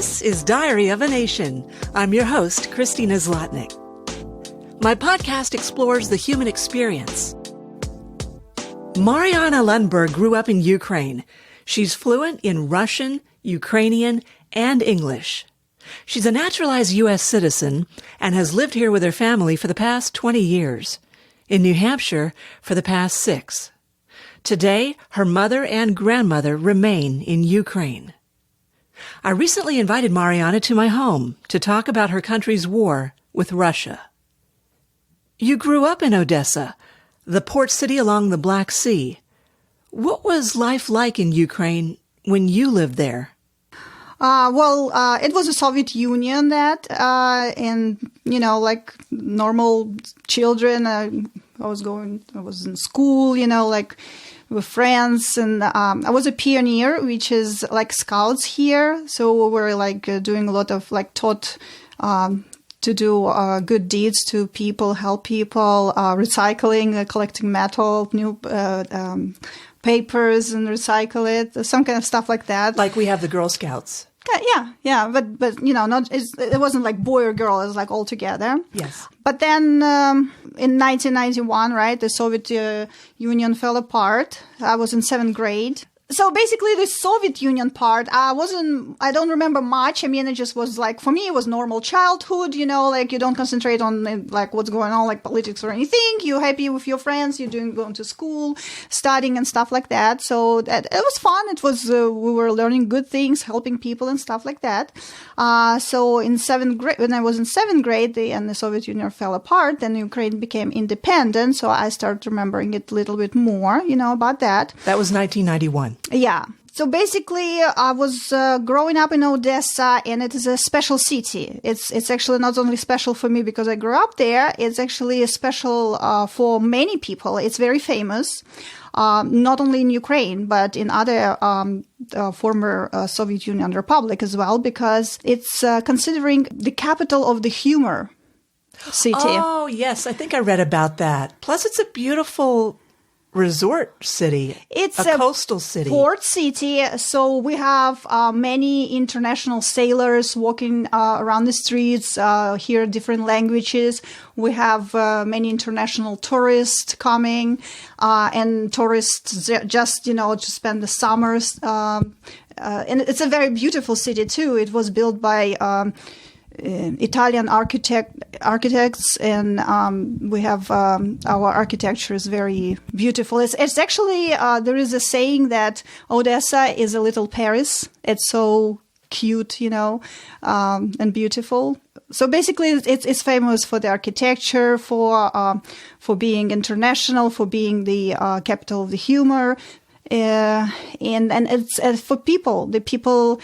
This is Diary of a Nation. I'm your host, Christina Zlotnick. My podcast explores the human experience. Marianna Lundberg grew up in Ukraine. She's fluent in Russian, Ukrainian, and English. She's a naturalized U.S. citizen and has lived here with her family for the past 20 years, in New Hampshire for the past 6. Today, her mother and grandmother remain in Ukraine. I recently invited Marianna to my home to talk about her country's war with Russia. You grew up in Odessa, the port city along the Black Sea. What was life like in Ukraine when you lived there? It was a Soviet Union and, like normal children, I was in school, with friends, and I was a pioneer, which is like scouts here. So we were doing a lot of taught to do good deeds to people, help people, recycling, collecting metal, new papers and recycle it, some kind of stuff like that. Like we have the Girl Scouts. Yeah, but it wasn't like boy or girl, it was like all together. Yes. But then in 1991, right, the Soviet Union fell apart. I was in 7th grade. So basically the Soviet Union part, I don't remember much. I mean, it just was for me, it was normal childhood, you don't concentrate on what's going on, like politics or anything. You're happy with your friends, going to school, studying and stuff like that. So that it was fun. It was, we were learning good things, helping people and stuff like that. So in 7th grade, when I was in 7th grade, the Soviet Union fell apart, then Ukraine became independent. So I started remembering it a little bit more, about that. That was 1991. Yeah. So basically, I was growing up in Odessa, and it is a special city. It's actually not only special for me because I grew up there. It's actually special for many people. It's very famous, not only in Ukraine, but in other former Soviet Union republic as well, because it's considering the capital of the humor city. Oh, yes. I think I read about that. Plus, it's a beautiful resort city. It's a coastal city. Port city. So we have many international sailors walking around the streets, hear different languages. We have many international tourists coming, and tourists just, to spend the summers. And it's a very beautiful city too. It was built by Italian architects, and we have our architecture is very beautiful. It's actually there is a saying that Odessa is a little Paris. It's so cute, and beautiful. So basically, it's famous for the architecture, for being international, for being the capital of the humor, and it's for people. The people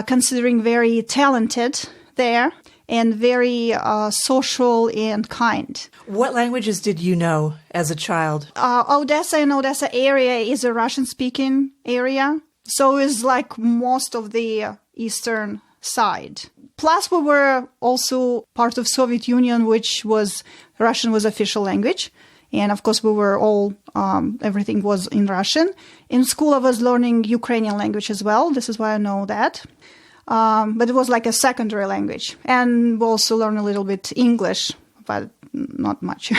considering very talented there, and very social and kind. What languages did you know as a child? Odessa and Odessa area is a Russian-speaking area, so it's like most of the eastern side. Plus, we were also part of Soviet Union, which was Russian was official language. And of course, we were all, everything was in Russian. In school, I was learning Ukrainian language as well. This is why I know that. But it was like a secondary language. And we also learned a little bit English, but not much.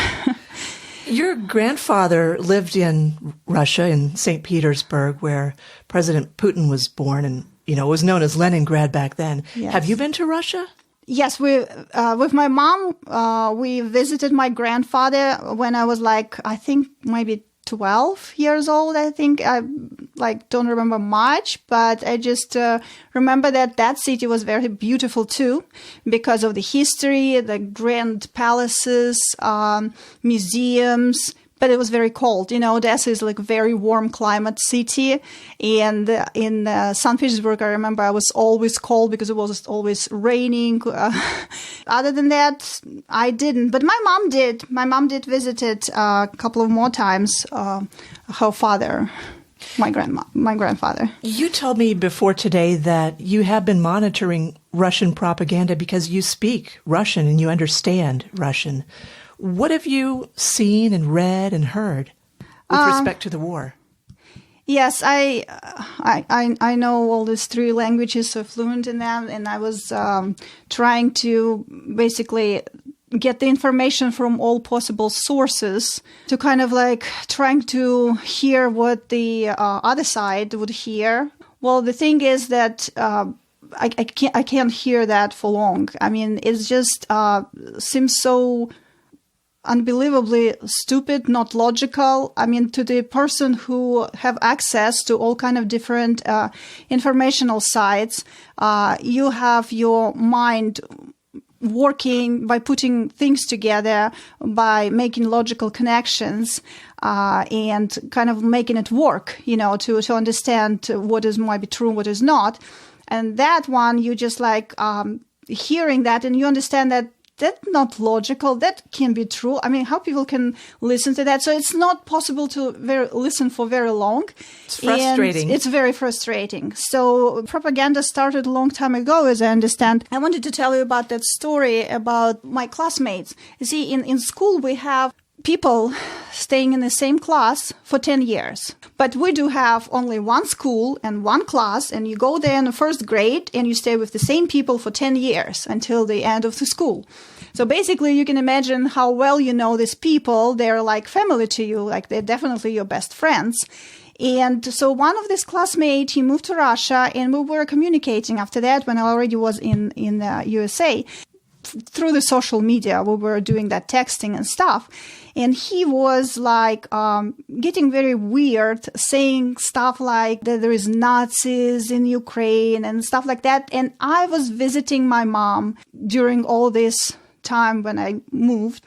Your grandfather lived in Russia, in St. Petersburg, where President Putin was born, and, it was known as Leningrad back then. Yes. Have you been to Russia? Yes, with my mom, we visited my grandfather when I was I think maybe 12 years old. I think I don't remember much, but I just remember that city was very beautiful too, because of the history, the grand palaces, museums. But it was very cold. Odessa is like a very warm climate city. And in St. Petersburg, I remember I was always cold because it was always raining. Other than that, I didn't. But my mom did. My mom did visit it a couple of more times. Her father, my grandfather. You told me before today that you have been monitoring Russian propaganda because you speak Russian and you understand Russian. What have you seen and read and heard with respect to the war? Yes, I know all these three languages, so fluent in them, and I was trying to basically get the information from all possible sources to kind of like trying to hear what the other side would hear. Well, the thing is that I can't hear that for long. I mean, it's just seems so unbelievably stupid, not logical. I mean, to the person who have access to all kind of different informational sites, you have your mind working by putting things together, by making logical connections, and kind of making it work, to understand what is might be true, what is not. And that one, you just like hearing that, and you understand that that's not logical. That can be true. I mean, how people can listen to that? So it's not possible to listen for very long. It's frustrating. And it's very frustrating. So propaganda started a long time ago, as I understand. I wanted to tell you about that story about my classmates. You see, in school, we have people staying in the same class for 10 years. But we do have only one school and one class, and you go there in the first grade and you stay with the same people for 10 years until the end of the school. So basically, you can imagine how well you know these people. They're like family to you, like they're definitely your best friends. And so one of these classmates, he moved to Russia, and we were communicating after that when I already was in the USA. Through the social media, we were doing that texting and stuff. And he was like getting very weird, saying stuff like that there is Nazis in Ukraine and stuff like that. And I was visiting my mom during all this time when I moved.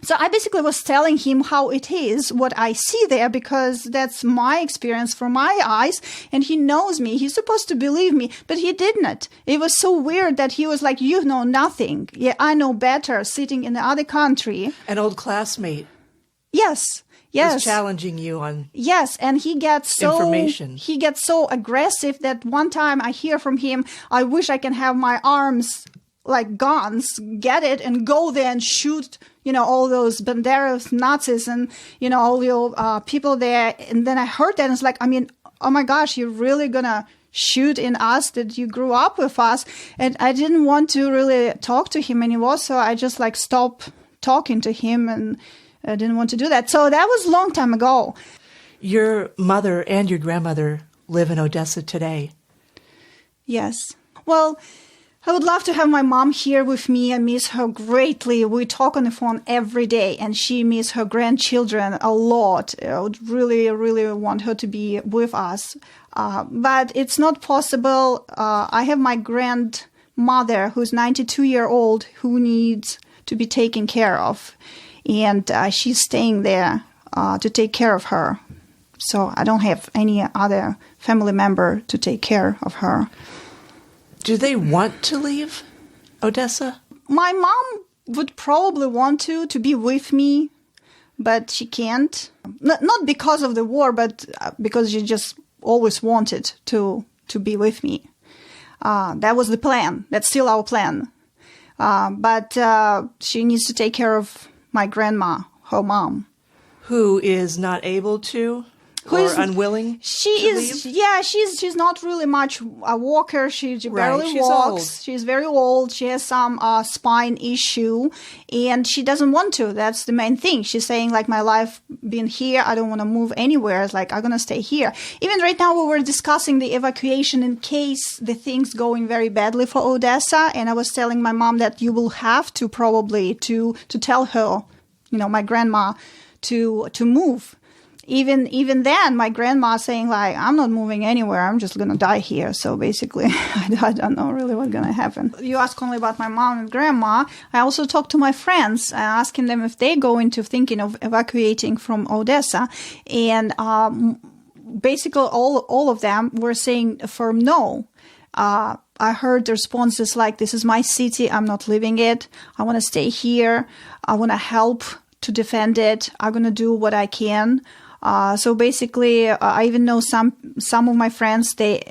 So I basically was telling him how it is, what I see there, because that's my experience from my eyes. And he knows me. He's supposed to believe me, but he didn't. It was so weird that he was like, you know nothing. Yeah, I know better, sitting in the other country. An old classmate. Yes. Yes. Was challenging you on Yes, and he gets so aggressive that one time I hear from him, I wish I can have my arms like guns, get it and go there and shoot, all those Banderas, Nazis, and, all your people there. And then I heard that and it's like, I mean, oh my gosh, you're really gonna shoot in us that you grew up with us. And I didn't want to really talk to him anymore. So I just like stopped talking to him, and I didn't want to do that. So that was a long time ago. Your mother and your grandmother live in Odessa today. Yes. Well, I would love to have my mom here with me. I miss her greatly. We talk on the phone every day, and she misses her grandchildren a lot. I would really, really want her to be with us. But it's not possible. I have my grandmother, who's 92-year-old, who needs to be taken care of. And she's staying there to take care of her. So I don't have any other family member to take care of her. Do they want to leave Odessa? My mom would probably want to be with me, but she can't. Not because of the war, but because she just always wanted to be with me. That was the plan. That's still our plan. But she needs to take care of my grandma, her mom. Who is not able to? Unwilling? She is. Leave? Yeah, she's not really much a walker. She barely walks. Old. She's very old. She has some spine issue, and she doesn't want to. That's the main thing. She's saying like, my life being here, I don't want to move anywhere. It's like, I'm gonna stay here. Even right now, we were discussing the evacuation in case the things going very badly for Odessa, and I was telling my mom that you will have to probably to tell her, my grandma, to move. Even then, my grandma saying like, I'm not moving anywhere. I'm just going to die here. So basically, I don't know really what's going to happen. You ask only about my mom and grandma. I also talk to my friends, asking them if they go into thinking of evacuating from Odessa. And basically, all of them were saying a firm no. I heard the responses like, this is my city. I'm not leaving it. I want to stay here. I want to help to defend it. I'm going to do what I can. So basically, I even know some of my friends, they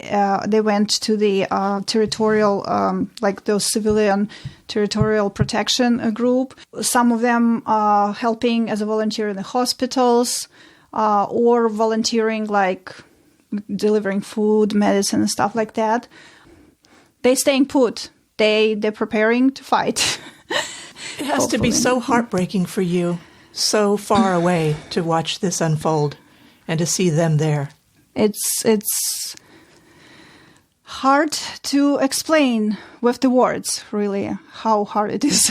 went to the territorial, like those civilian territorial protection group. Some of them helping as a volunteer in the hospitals, or volunteering like delivering food, medicine, and stuff like that. They're staying put. They're preparing to fight. It has to be so heartbreaking for you, so far away, to watch this unfold and to see them there. It's hard to explain with the words, really, how hard it is.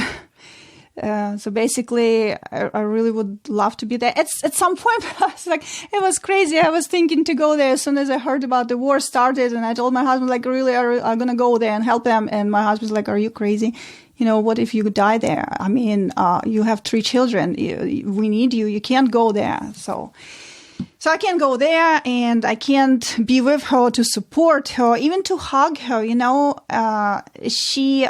So basically, I really would love to be there. At some point, it was crazy. I was thinking to go there as soon as I heard about the war started, and I told my husband, like, really, I'm going to go there and help them. And my husband's like, are you crazy? What if you die there? I mean, you have 3 children. We need you. You can't go there. So I can't go there, and I can't be with her to support her, even to hug her. She,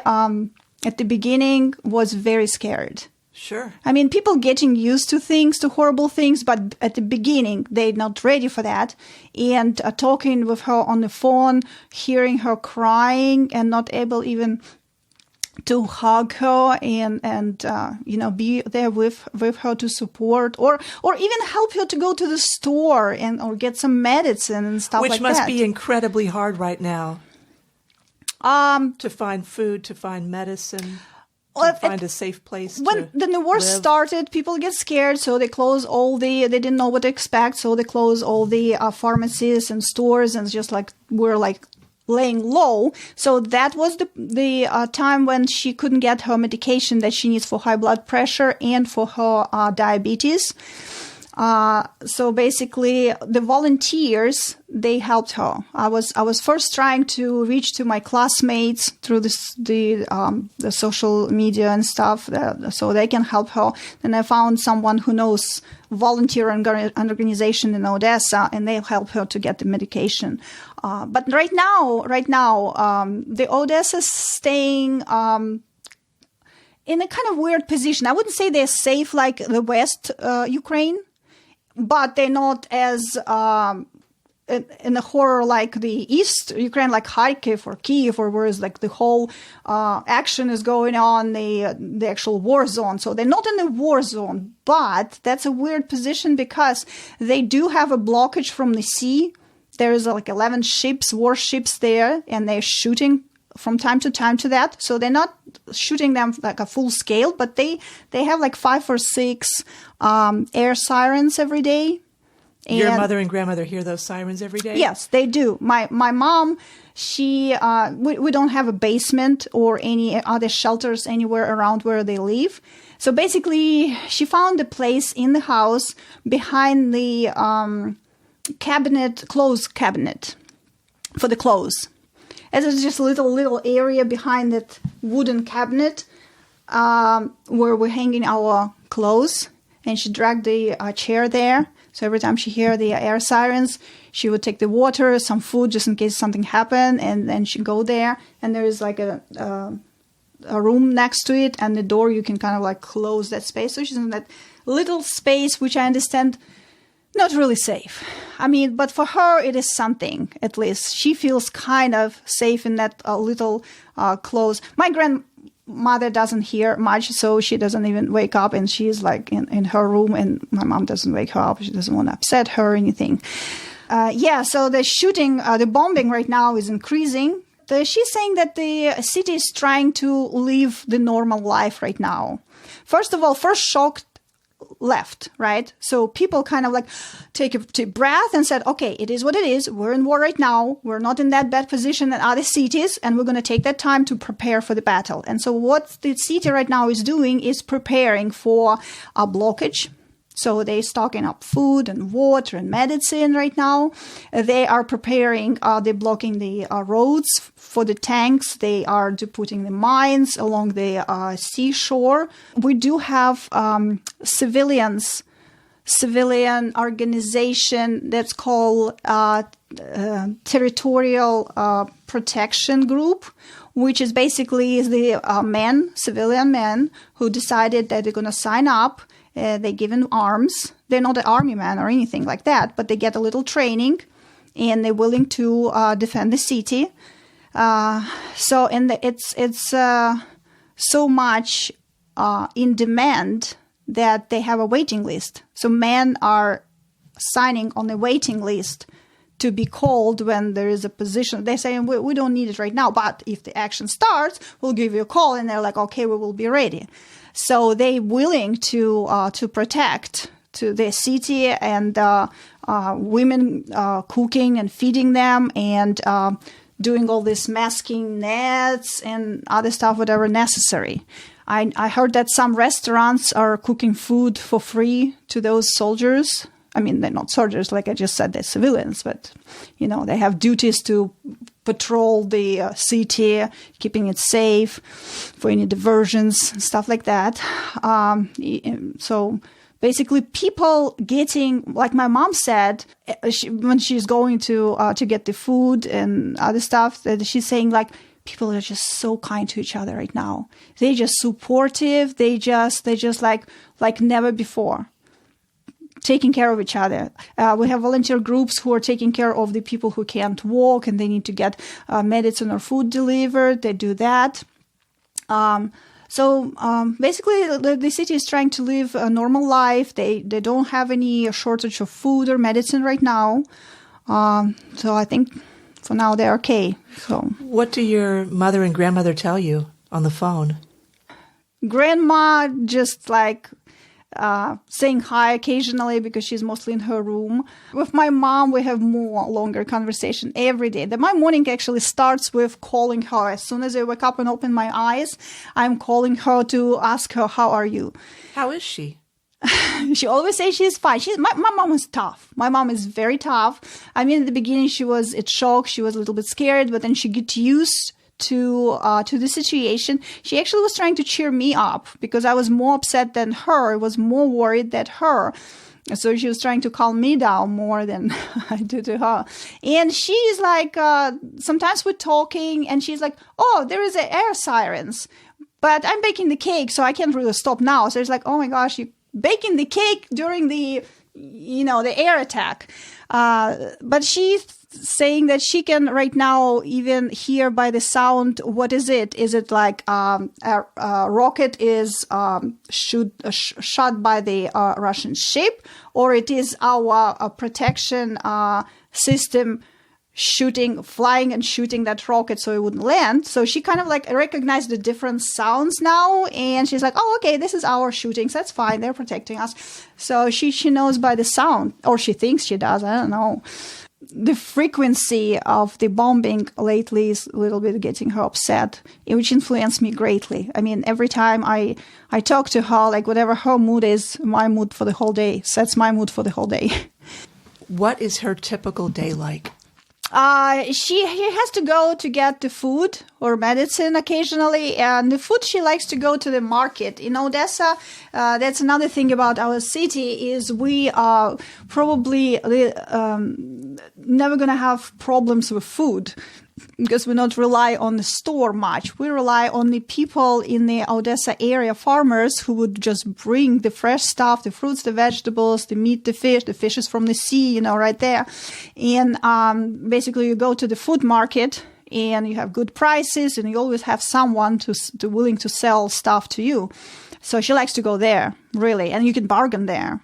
at the beginning, was very scared. Sure. I mean, people getting used to things, to horrible things, but at the beginning, they're not ready for that. And talking with her on the phone, hearing her crying and not able even to hug her and be there with her to support or even help her to go to the store or get some medicine and stuff like that. Which must be incredibly hard right now. To find food, to find medicine, to find a safe place when the war started, people get scared, so they close they didn't know what to expect, so they close all the pharmacies and stores, and just like we're like laying low. So that was the time when she couldn't get her medication that she needs for high blood pressure and for her diabetes. So basically, the volunteers, they helped her. I was first trying to reach to my classmates through the social media and stuff, so they can help her. Then I found someone who knows volunteer organization in Odessa, and they help her to get the medication. But right now, the Odessa is staying in a kind of weird position. I wouldn't say they're safe like the West Ukraine, but they're not as in a horror like the East Ukraine, like Kharkiv or Kyiv, or whereas like the whole action is going on, the actual war zone. So they're not in the war zone, but that's a weird position because they do have a blockage from the sea. There is like 11 warships there, and they're shooting from time to time to that. So they're not shooting them like a full scale, but they have like 5 or 6 air sirens every day. And your mother and grandmother hear those sirens every day? Yes, they do. My mom, we don't have a basement or any other shelters anywhere around where they live. So basically, she found a place in the house behind the clothes cabinet for the clothes. And there's just a little area behind that wooden cabinet where we're hanging our clothes. And she dragged the chair there. So every time she hear the air sirens, she would take the water, some food, just in case something happened, and then she'd go there. And there is like a room next to it, and the door, you can kind of like close that space. So she's in that little space, which I understand not really safe. I mean, but for her, it is something, at least. She feels kind of safe in that little close. My grandmother doesn't hear much, so she doesn't even wake up, and she's like in her room, and my mom doesn't wake her up. She doesn't want to upset her or anything. So the shooting, the bombing right now is increasing. She's saying that the city is trying to live the normal life right now. First shock left, right? So people kind of like take a deep breath and said, okay, it is what it is. We're in war right now. We're not in that bad position in other cities, and we're going to take that time to prepare for the battle. And so what the city right now is doing is preparing for a blockage. So they're stocking up food and water and medicine right now. They are preparing, they're blocking the roads for the tanks. They are putting the mines along the seashore. We do have civilian organization that's called Territorial Protection Group, which is basically the civilian men who decided that they're going to sign up. They given arms. They're not an army man or anything like that, but they get a little training, and they're willing to defend the city. It's so much in demand that they have a waiting list. So men are signing on the waiting list to be called when there is a position. They're saying, we don't need it right now, but if the action starts, we'll give you a call. And they're like, okay, we will be ready. So they're willing to protect to their city, and women cooking and feeding them, and doing all this masking nets and other stuff, whatever necessary. I heard that some restaurants are cooking food for free to those soldiers. I mean, they're not soldiers, like I just said, they're civilians, but, they have duties to patrol the city, keeping it safe for any diversions, stuff like that. So basically, people getting, like my mom said, when she's going to get the food and other stuff, that she's saying, like, people are just so kind to each other right now. They're just supportive. They just like never before. Taking care of each other. We have volunteer groups who are taking care of the people who can't walk and they need to get medicine or food delivered. They do that. So basically, the city is trying to live a normal life. They don't have any shortage of food or medicine right now. So I think for now they're okay. So what do your mother and grandmother tell you on the phone? Grandma just like saying hi occasionally because she's mostly in her room. With my mom, we have longer conversation every day. My morning actually starts with calling her. As soon as I wake up and open my eyes, I'm calling her to ask her, how are you? How is she? She always says she's fine. My mom is tough. My mom is very tough. I mean, at the beginning, she was in shock. She was a little bit scared, but then she got used to the situation. She actually was trying to cheer me up because I was more upset than her. I was more worried than her. So she was trying to calm me down more than I do to her. And she's like, sometimes we're talking and she's like, oh, there is air sirens, but I'm baking the cake, so I can't really stop now. So it's like, oh my gosh, you baking the cake during the air attack. But she's saying that she can right now even hear by the sound, what is it? Is it like a rocket is shot by the Russian ship, or it is our protection system flying and shooting that rocket so it wouldn't land? So she kind of like recognized the different sounds now, and she's like, oh, okay, this is our shootings. That's fine. They're protecting us. So she knows by the sound, or she thinks she does. I don't know. The frequency of the bombing lately is a little bit getting her upset, which influenced me greatly. I mean, every time I talk to her, like whatever her mood is, my mood for the whole day, sets my mood for the whole day. What is her typical day like? She has to go to get the food or medicine occasionally, and the food she likes to go to the market. In Odessa, that's another thing about our city is we are probably never going to have problems with food because we don't rely on the store much. We rely on the people in the Odessa area, farmers who would just bring the fresh stuff, the fruits, the vegetables, the meat, the fish is from the sea, right there. And basically you go to the food market and you have good prices and you always have someone to willing to sell stuff to you. So she likes to go there, really, and you can bargain there.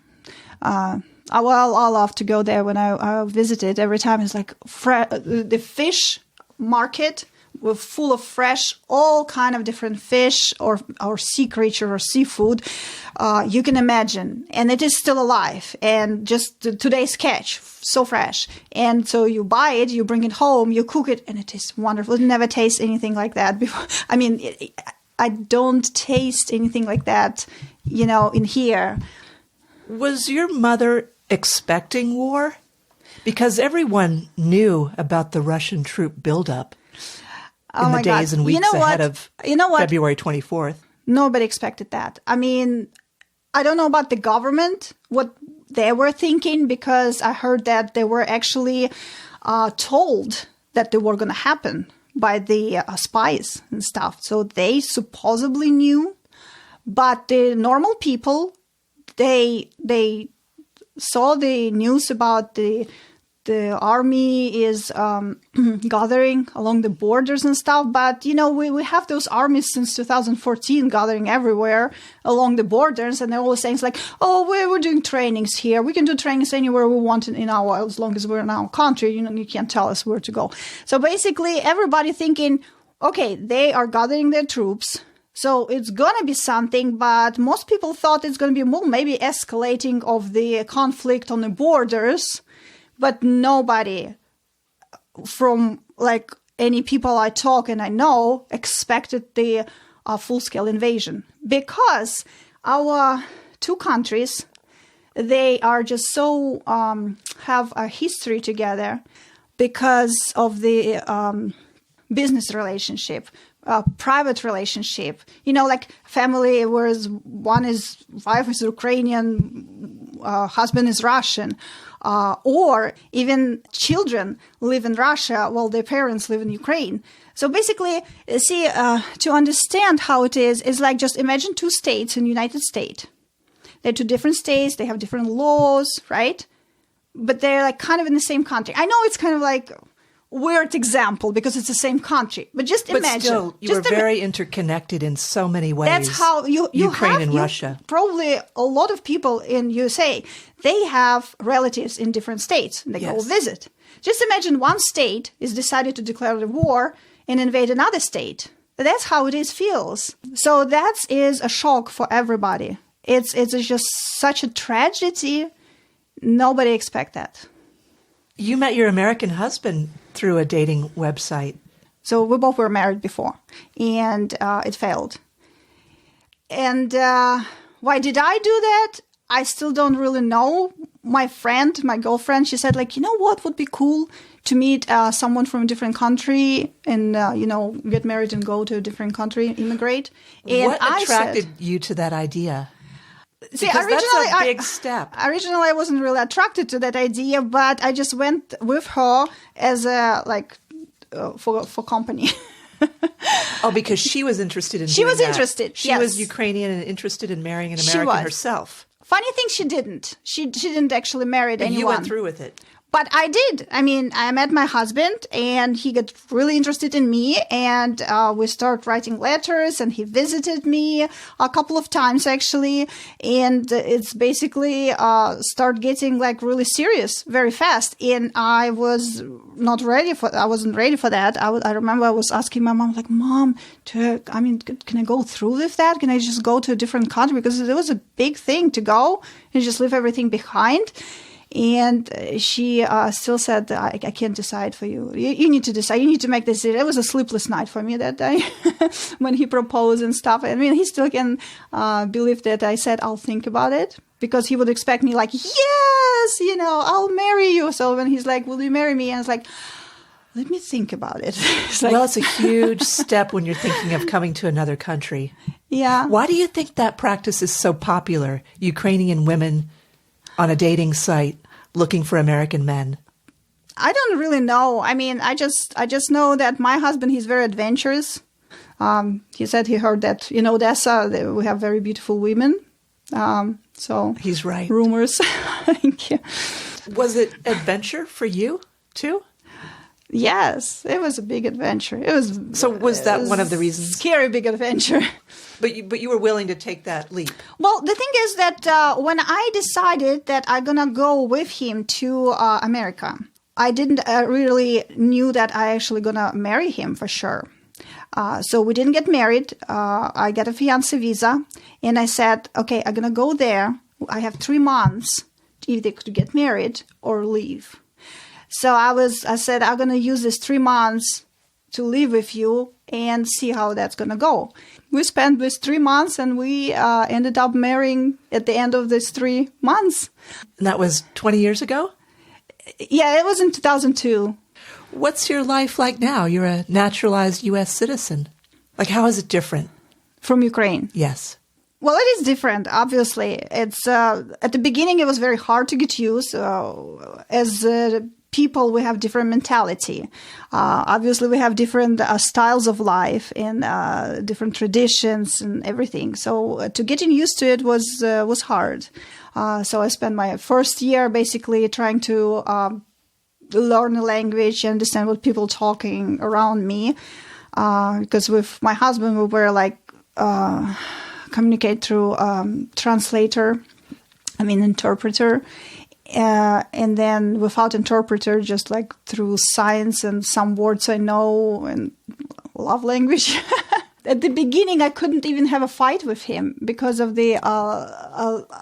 I love to go there when I visit it. Every time it's like the fish market with full of fresh, all kind of different fish or sea creature or seafood you can imagine, and it is still alive and just today's catch, so fresh. And so you buy it, you bring it home, you cook it, and it is wonderful. It never tastes anything like that before. I mean, I don't taste anything like that, in here. Was your mother expecting war? Because everyone knew about the Russian troop buildup in the days and weeks ahead of February 24th. Nobody expected that. I mean, I don't know about the government, what they were thinking, because I heard that they were actually told that they were going to happen by the spies and stuff. So they supposedly knew. But the normal people, they saw the news about the the army is gathering along the borders and stuff. But, we have those armies since 2014 gathering everywhere along the borders. And they're always saying, it's like, oh, we're doing trainings here. We can do trainings anywhere we want as long as we're in our country. You can't tell us where to go. So basically, everybody thinking, okay, they are gathering their troops. So it's going to be something, but most people thought it's going to be more maybe escalating of the conflict on the borders. But nobody from any people I talk and I know expected the full-scale invasion, because our two countries, they are just so have a history together because of the business relationship, private relationship. Family, whereas wife is Ukrainian, husband is Russian. Or even children live in Russia while their parents live in Ukraine. So basically, to understand how it is like just imagine two states in the United States. They're two different states. They have different laws, right? But they're kind of in the same country. I know it's kind of weird example because it's the same country, but just imagine. But still, you are very interconnected in so many ways. That's how Ukraine and Russia. Probably a lot of people in USA, they have relatives in different states. And they go visit. Just imagine one state is decided to declare the war and invade another state. That's how it feels. So that is a shock for everybody. It's just such a tragedy. Nobody expect that. You met your American husband through a dating website. So we both were married before, and it failed. And why did I do that? I still don't really know. My girlfriend, she said, what would be cool to meet someone from a different country and, get married and go to a different country, immigrate. And what attracted you to that idea? See, because that's a big step. Originally, I wasn't really attracted to that idea, but I just went with her as for company. Oh, because she was interested in. She was interested. She was Ukrainian and interested in marrying an American herself. Funny thing, she didn't. She didn't actually marry anyone. You went through with it. But I did. I mean, I met my husband and he got really interested in me, and we started writing letters, and he visited me a couple of times actually. And it's basically start getting really serious very fast. And I was not ready I wasn't ready for that. I remember I was asking my mom, Mom, can I go through with that? Can I just go to a different country? Because it was a big thing to go and just leave everything behind. And she still said, I can't decide for you. You need to decide. You need to make this decision. It was a sleepless night for me that day when he proposed and stuff. I mean, he still can believe that I said, I'll think about it, because he would expect me yes, I'll marry you. So when he's like, will you marry me? And it's like, let me think about it. It's it's a huge step when you're thinking of coming to another country. Yeah. Why do you think that practice is so popular? Ukrainian women on a dating site looking for American men? I don't really know. I mean, I just know that my husband, he's very adventurous. He said he heard that in Odessa we have very beautiful women. So he's right. Rumors. Thank you. Was it adventure for you too? Yes, it was a big adventure. Was that one of the reasons? Scary big adventure. But you were willing to take that leap. Well, the thing is that when I decided that I'm gonna go with him to America, I didn't really knew that I actually gonna marry him for sure. So we didn't get married. I got a fiancé visa, and I said, okay, I'm gonna go there. I have 3 months either to get married or leave. So I said, I'm going to use this 3 months to live with you and see how that's going to go. We spent this 3 months, and we ended up marrying at the end of this 3 months. And that was 20 years ago? Yeah, it was in 2002. What's your life like now? You're a naturalized U.S. citizen. How is it different? From Ukraine? Yes. Well, it is different, obviously. It's at the beginning, it was very hard to get used. As people, we have different mentality. Obviously, we have different styles of life and different traditions and everything. So to getting used to it was hard. So I spent my first year basically trying to learn a language, understand what people talking around me. Because with my husband, we were like communicate through translator, interpreter. And then without interpreter, just like through signs and some words I know and love language. At the beginning, I couldn't even have a fight with him because of the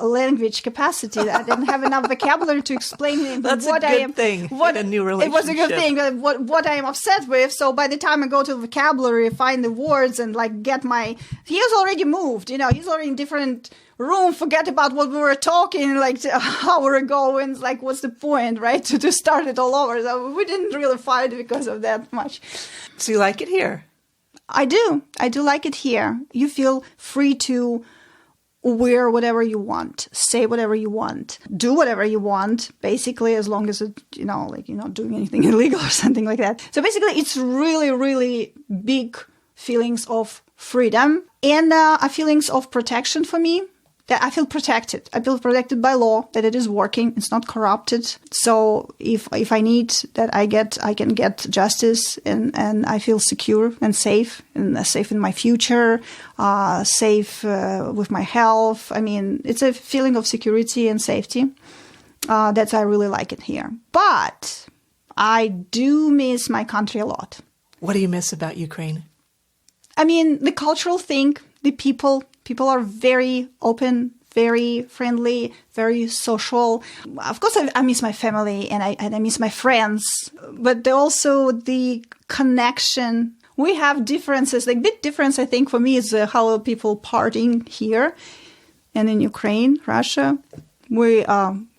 language capacity. I didn't have enough vocabulary to explain him That's what a I good am. thing What, in a new relationship. It was a good thing. What I am upset with. So by the time I go to the vocabulary, find the words and like get my, he was already moved. He's already in different room. Forget about what we were talking like an hour ago. And like, what's the point, right? To start it all over. So we didn't really fight because of that much. So you like it here? I do like it here. You feel free to wear whatever you want, say whatever you want, do whatever you want, basically, as long as it, doing anything illegal or something like that. So basically, it's really, really big feelings of freedom and feelings of protection for me. That I feel protected. I feel protected by law, that it is working. It's not corrupted. So if I need that, I can get justice and I feel secure and safe in my future, safe with my health. It's a feeling of security and safety. That's I really like it here. But I do miss my country a lot. What do you miss about Ukraine? The cultural thing, the people. People are very open, very friendly, very social. Of course, I miss my family and I miss my friends, but also the connection. We have differences. Like big difference, I think, for me is how people partying here and in Ukraine, Russia. We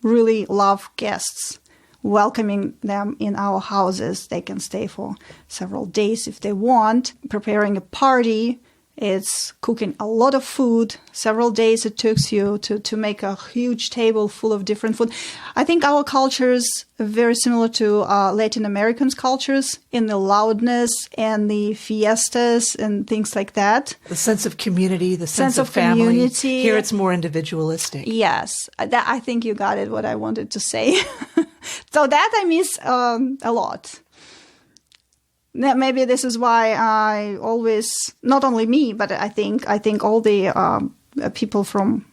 really love guests, welcoming them in our houses. They can stay for several days if they want, preparing a party. It's cooking a lot of food. Several days it takes you to make a huge table full of different food. I think our cultures are very similar to Latin Americans' cultures in the loudness and the fiestas and things like that. The sense of community, the sense of family. Community. Here it's more individualistic. Yes, I think you got it, what I wanted to say. So that I miss a lot. Maybe this is why I always, not only me, but I think all the people from,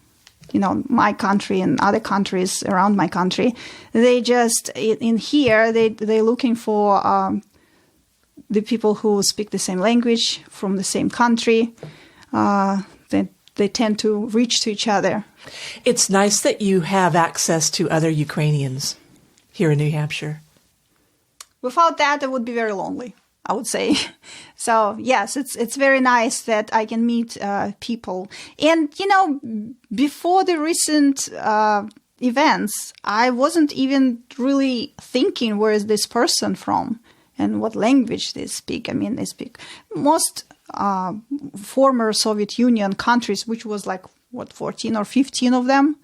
my country and other countries around my country, they just in here they're looking for the people who speak the same language from the same country. They tend to reach to each other. It's nice that you have access to other Ukrainians here in New Hampshire. Without that, it would be very lonely, I would say. So yes, it's very nice that I can meet people. And, before the recent events, I wasn't even really thinking, where is this person from and what language they speak. They speak most former Soviet Union countries, which was 14 or 15 of them.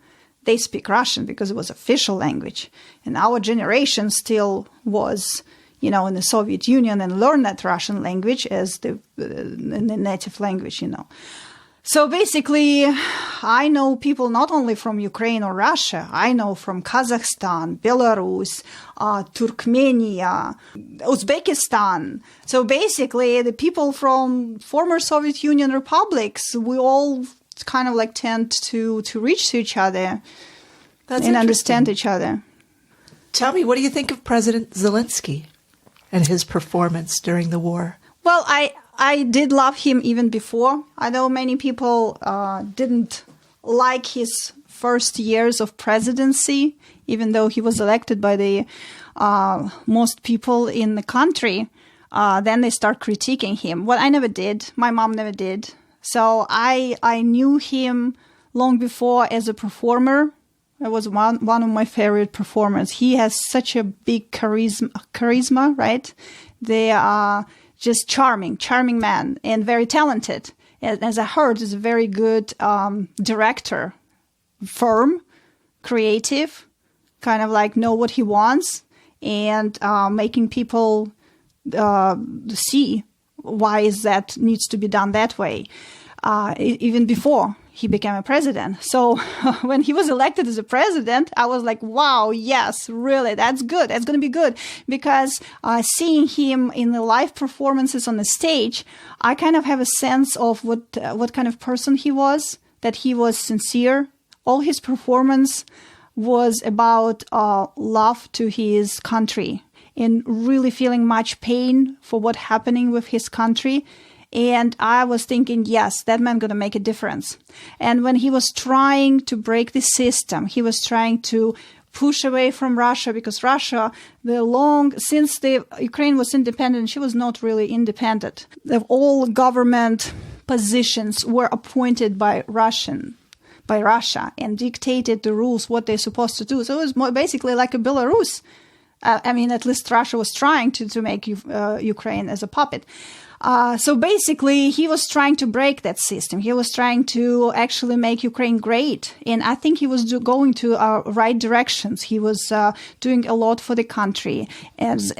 They speak Russian because it was official language. And our generation still was in the Soviet Union and learn that Russian language as the native language, So basically, I know people not only from Ukraine or Russia, I know from Kazakhstan, Belarus, Turkmenia, Uzbekistan. So basically, the people from former Soviet Union republics, we all kind of tend to reach to each other and understand each other. Tell me, what do you think of President Zelensky and his performance during the war? Well, I did love him even before. I know many people didn't like his first years of presidency, even though he was elected by the most people in the country. Then they start critiquing him. Well, I never did. My mom never did. So I knew him long before as a performer. It was one of my favorite performers. He has such a big charisma, right? They are just charming man and very talented. As I heard, he's a very good director, firm, creative, kind of know what he wants and making people see why is that needs to be done that way. Even before he became a president. So when he was elected as a president, I was like, wow, yes, really, that's good. That's going to be good. Because seeing him in the live performances on the stage, I kind of have a sense of what kind of person he was, that he was sincere. All his performance was about love to his country and really feeling much pain for what's happening with his country. And I was thinking, yes, that man going to make a difference. And when he was trying to break the system, he was trying to push away from Russia, because Russia, since the Ukraine was independent, she was not really independent. All government positions were appointed by Russia and dictated the rules, what they're supposed to do. So it was basically like a Belarus. At least Russia was trying to make Ukraine as a puppet. So basically, he was trying to break that system. He was trying to actually make Ukraine great. And I think he was going to right directions. He was doing a lot for the country as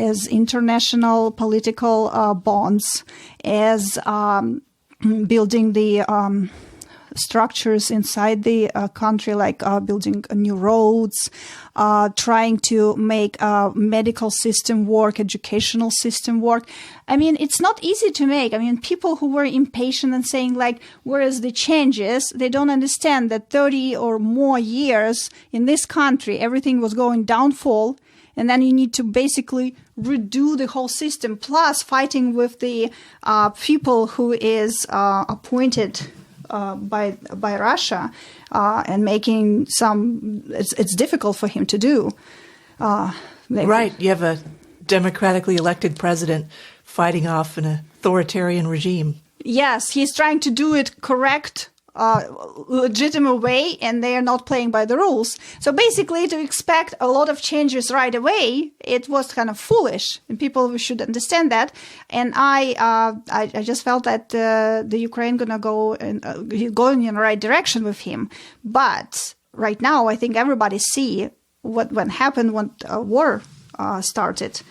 international political bonds, as building the structures inside the country, like building new roads, trying to make medical system work, educational system work. It's not easy to make. People who were impatient and saying like, where is the changes? They don't understand that 30 or more years in this country, everything was going downfall. And then you need to basically redo the whole system, plus fighting with the people who is appointed by Russia, and making it's difficult for him to do. Right. You have a democratically elected president fighting off an authoritarian regime. Yes, he's trying to do it correct, legitimate way, and they are not playing by the rules. So basically, to expect a lot of changes right away, it was kind of foolish, and people should understand that. And I just felt that the Ukraine going in the right direction with him. But right now, I think everybody see what happened when war started.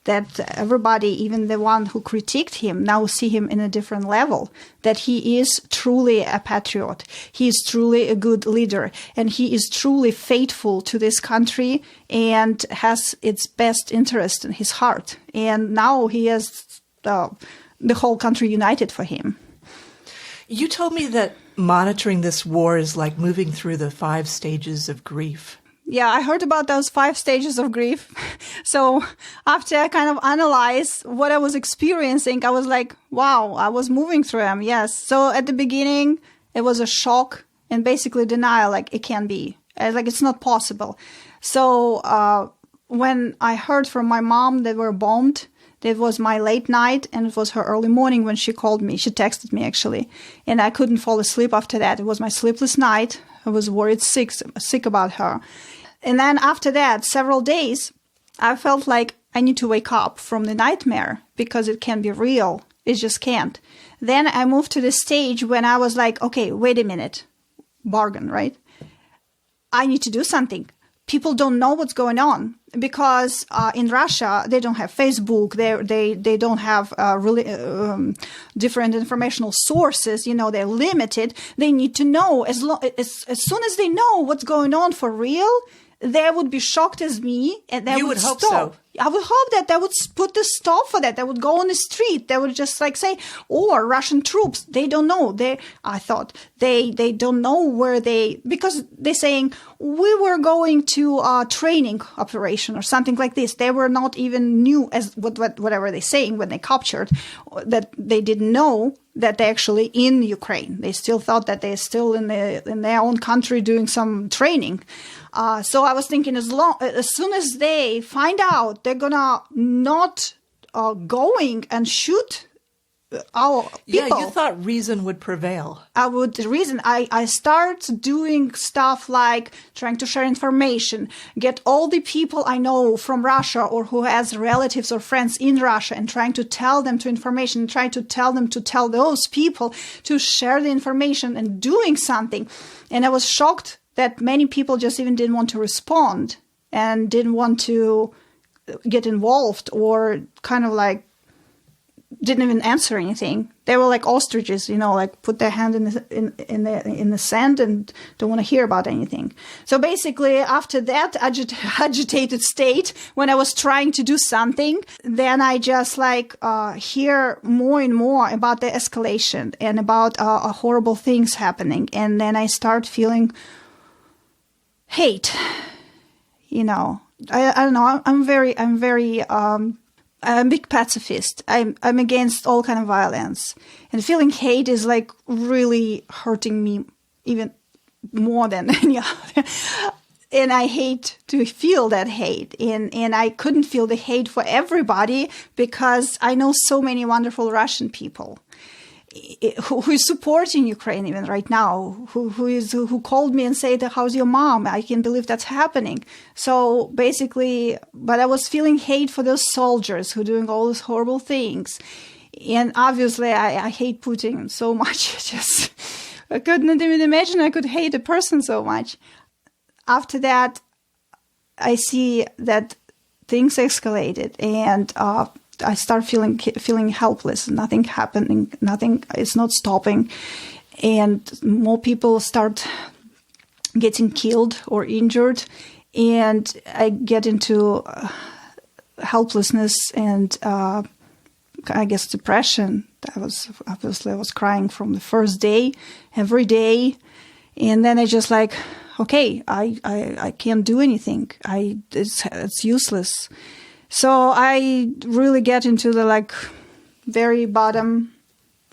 That everybody, even the one who critiqued him, now see him in a different level, that he is truly a patriot. He is truly a good leader, and he is truly faithful to this country and has its best interest in his heart. And now he has the whole country united for him. You told me that monitoring this war is like moving through the 5 stages of grief. Yeah, I heard about those 5 stages of grief. So after I kind of analyzed what I was experiencing, I was like, wow, I was moving through them. Yes. So at the beginning, it was a shock and basically denial, like it can't be. Like it's not possible. So when I heard from my mom that we're bombed, that was my late night, and it was her early morning when she called me. She texted me, actually. And I couldn't fall asleep after that. It was my sleepless night. I was worried sick about her. And then after that, several days, I felt like I need to wake up from the nightmare because it can't be real. It just can't. Then I moved to the stage when I was like, okay, wait a minute. Bargain, right? I need to do something. People don't know what's going on because in Russia, they don't have Facebook. They don't have really different informational sources. They're limited. They need to know as soon as they know what's going on for real, they would be shocked as me, and they would hope stop. So. I would hope that they would put the stop for that. They would go on the street. They would just like say, or Russian troops. They don't know. I thought they don't know where because they're saying we were going to a training operation or something like this. They were not even new as whatever they're saying when they captured, that they didn't know that they're actually in Ukraine. They still thought that they're still in their own country doing some training. So I was thinking as soon as they find out, they're gonna not going and shoot our people. Yeah, you thought reason would prevail. I start doing stuff like trying to share information, get all the people I know from Russia or who has relatives or friends in Russia, and trying to tell them trying to tell them to tell those people to share the information and doing something. And I was shocked that many people just even didn't want to respond and didn't want to get involved, or kind of like didn't even answer anything. They were like ostriches, like put their hand in the sand and don't want to hear about anything. So basically, after that agitated state, when I was trying to do something, then I just hear more and more about the escalation and about horrible things happening, and then I start feeling hate. I don't know. I'm a big pacifist. I'm against all kind of violence, and feeling hate is really hurting me even more than any other. And I hate to feel that hate, and I couldn't feel the hate for everybody because I know so many wonderful Russian people who is supporting Ukraine even right now, who called me and said, "How's your mom? I can't believe that's happening." So basically, but I was feeling hate for those soldiers who are doing all those horrible things. And obviously I hate Putin so much. I couldn't even imagine I could hate a person so much. After that, I see that things escalated, and I start feeling helpless. Nothing happening. Nothing is not stopping, and more people start getting killed or injured, and I get into helplessness and I guess depression. I was crying from the first day, every day, and then I just okay, I can't do anything. It's useless. So I really get into the very bottom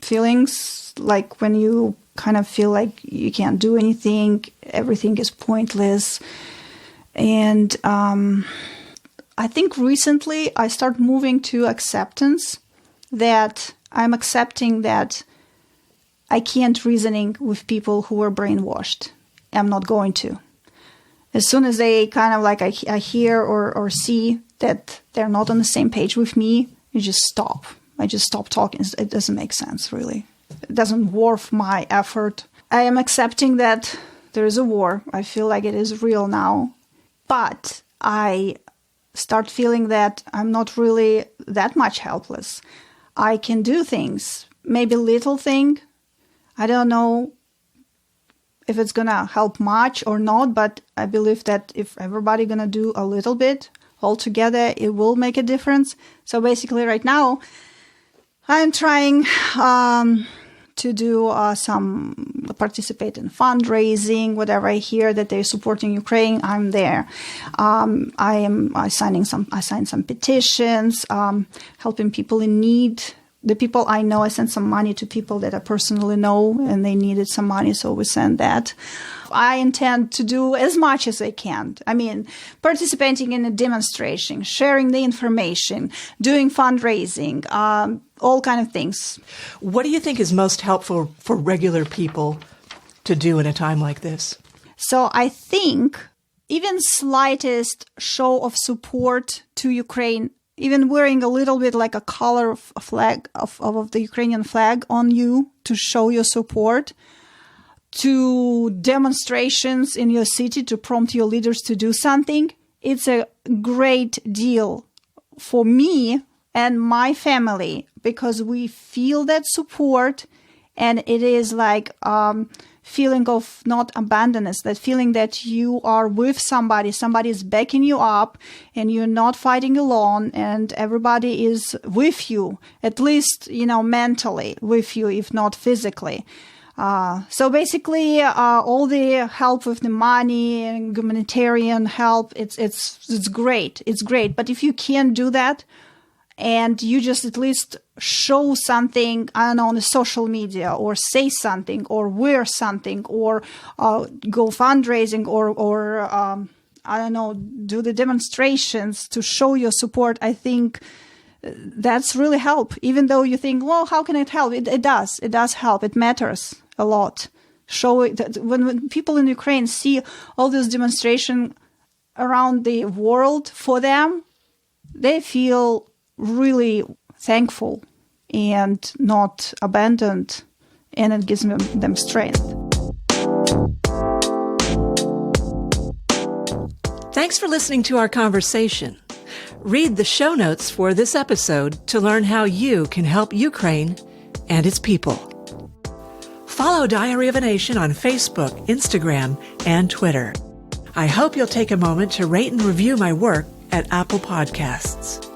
feelings, when you kind of feel like you can't do anything, everything is pointless. And I think recently I start moving to acceptance, that I'm accepting that I can't reasoning with people who are brainwashed. I'm not going to. As soon as they kind of I hear or see that they're not on the same page with me, you just stop. I just stop talking. It doesn't make sense, really. It doesn't worth my effort. I am accepting that there is a war. I feel like it is real now. But I start feeling that I'm not really that much helpless. I can do things, maybe little thing. I don't know if it's going to help much or not, but I believe that if everybody going to do a little bit all together, it will make a difference. So basically right now, I'm trying to do participate in fundraising, whatever I hear that they're supporting Ukraine, I'm there. I signed some petitions, helping people in need. The people I know, I sent some money to people that I personally know, and they needed some money, so we sent that. I intend to do as much as I can. I mean, participating in a demonstration, sharing the information, doing fundraising, all kind of things. What do you think is most helpful for regular people to do in a time like this? So I think even slightest show of support to Ukraine, even wearing a little bit like a color of a flag of the Ukrainian flag on you to show your support, to demonstrations in your city to prompt your leaders to do something, it's a great deal for me and my family, because we feel that support, and it is feeling of not abandonness, that feeling that you are with somebody is backing you up, and you're not fighting alone, and everybody is with you, at least, mentally with you, if not physically. So basically, all the help with the money and humanitarian help, it's great. It's great. But if you can't do that, and you just at least show something, I don't know, on the social media, or say something, or wear something, or go fundraising, or I don't know, do the demonstrations to show your support, I think that's really help. Even though you think, well, how can it help? It does. It does help. It matters a lot. Show it that when people in Ukraine see all this demonstration around the world for them, they feel really thankful and not abandoned, and it gives them strength. Thanks for listening to our conversation. Read the show notes for this episode to learn how you can help Ukraine and its people. Follow Diary of a Nation on Facebook, Instagram, and Twitter. I hope you'll take a moment to rate and review my work at Apple Podcasts.